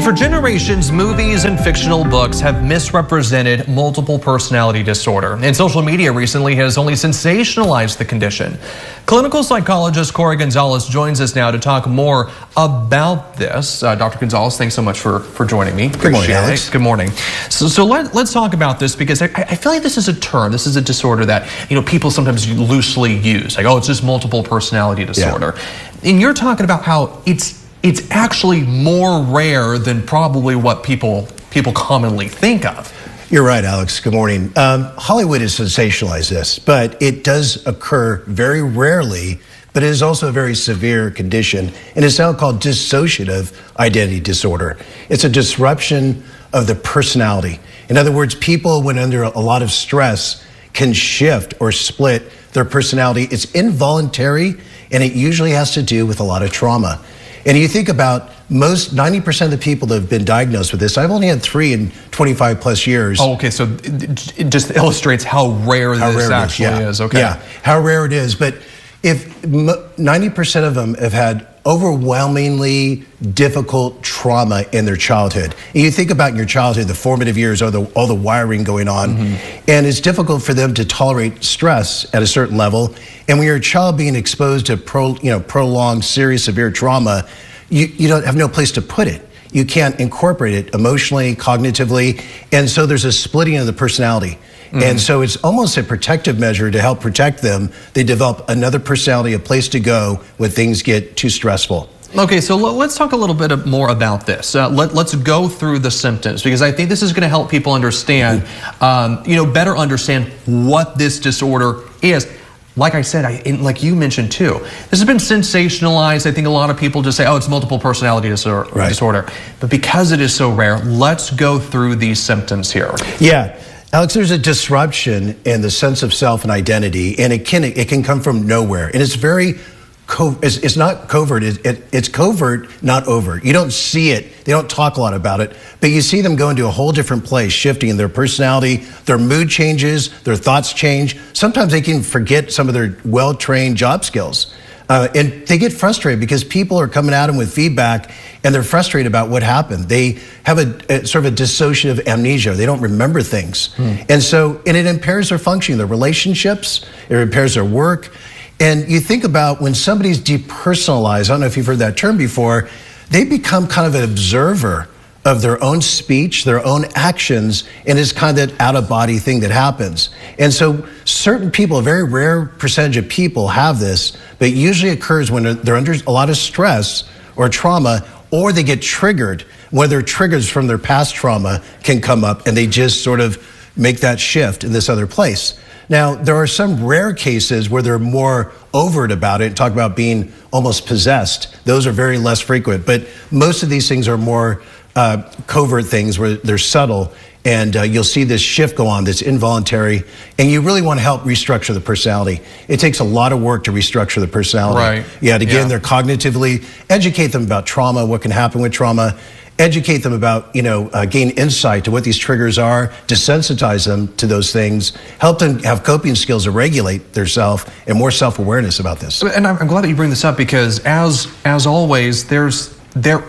For generations, movies and fictional books have misrepresented multiple personality disorder, and social media recently has only sensationalized the condition. Clinical psychologist Corey Gonzalez joins us now to talk more about this. Dr. Gonzalez, thanks so much for joining me. Good morning, Alex. Good morning. So let's talk about this, because I feel like this is a term, this is a disorder that people sometimes loosely use, like, oh, it's just multiple personality disorder. Yeah. And you're talking about how it's actually more rare than probably what people commonly think of. You're right, Alex. Good morning. Hollywood has sensationalized this, but it does occur very rarely, but it is also a very severe condition, and it's now called dissociative identity disorder. It's a disruption of the personality. In other words, people, when under a lot of stress, can shift or split their personality. It's involuntary, and it usually has to do with a lot of trauma. And you think about most 90% of the people that have been diagnosed with this. I've only had 3 in 25 plus years. Oh, okay. So it just illustrates how rare this actually is. Okay. Yeah, how rare it is. But if 90% of them have had overwhelmingly difficult trauma in their childhood, and you think about in your childhood, the formative years, all the wiring going on, and it's difficult for them to tolerate stress at a certain level. And when you're a child being exposed to prolonged, serious, severe trauma, you don't have no place to put it. You can't incorporate it emotionally, cognitively, and so there's a splitting of the personality. And so it's almost a protective measure to help protect them. They develop another personality, a place to go when things get too stressful. Okay, so let's talk a little bit more about this. Let's go through the symptoms, because I think this is going to help people understand, better understand what this disorder is. Like I said, and like you mentioned too, this has been sensationalized. I think a lot of people just say, oh, it's multiple personality disorder. But because it is so rare, let's go through these symptoms here. Yeah. Alex, there's a disruption in the sense of self and identity, and it can come from nowhere. And it's very, it's not covert, it's covert, not overt. You don't see it, they don't talk a lot about it, but you see them go into a whole different place, shifting in their personality, their mood changes, their thoughts change. Sometimes they can forget some of their well-trained job skills. And they get frustrated because people are coming at them with feedback, and they're frustrated about what happened. They have a sort of a dissociative amnesia. They don't remember things. And it impairs their functioning, their relationships, it impairs their work. And you think about when somebody's depersonalized, I don't know if you've heard that term before, they become kind of an observer of their own speech, their own actions, and it's kind of that out-of-body thing that happens. And so certain people, a very rare percentage of people have this, but it usually occurs when they're under a lot of stress or trauma, or they get triggered, whether triggers from their past trauma can come up, and they just sort of make that shift in this other place. Now, there are some rare cases where they're more overt about it, talk about being almost possessed. Those are very less frequent, but most of these things are more covert things where they're subtle, and you'll see this shift go on that's involuntary, and you really want to help restructure the personality. It takes a lot of work to restructure the personality. Right. Yeah, to get in there cognitively, educate them about trauma, what can happen with trauma, educate them about, gain insight to what these triggers are, desensitize them to those things, help them have coping skills to regulate their self and more self-awareness about this. And I'm glad that you bring this up, because as always, there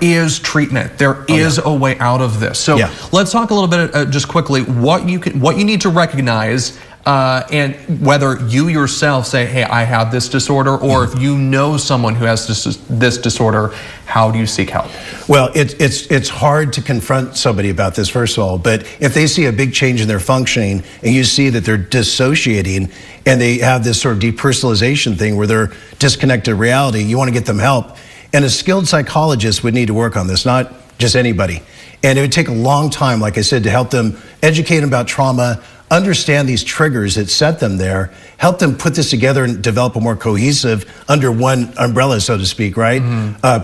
is treatment. There is a way out of this. So let's talk a little bit, just quickly, what you need to recognize, and whether you yourself say, hey, I have this disorder, or if you know someone who has this disorder, how do you seek help? Well, it's hard to confront somebody about this, first of all, but if they see a big change in their functioning, and you see that they're dissociating, and they have this sort of depersonalization thing where they're disconnected to reality, you want to get them help. And a skilled psychologist would need to work on this, not just anybody. And it would take a long time, like I said, to help them educate them about trauma, understand these triggers that set them there, help them put this together and develop a more cohesive, under one umbrella, so to speak, right?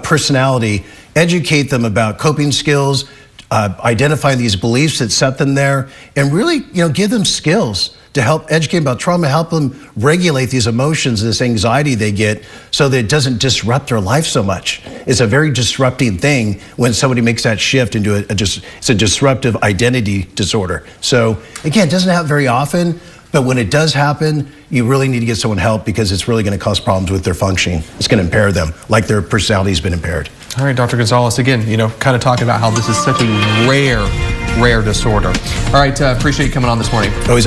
Personality, educate them about coping skills, identify these beliefs that set them there, and really, give them skills to help educate about trauma, help them regulate these emotions, this anxiety they get, so that it doesn't disrupt their life so much. It's a very disrupting thing when somebody makes that shift into it's a disruptive identity disorder. So again, it doesn't happen very often, but when it does happen, you really need to get someone help, because it's really going to cause problems with their functioning. It's going to impair them, like their personality's been impaired. All right, Dr. Gonzalez, again, kind of talking about how this is such a rare disorder. All right, appreciate you coming on this morning. Always a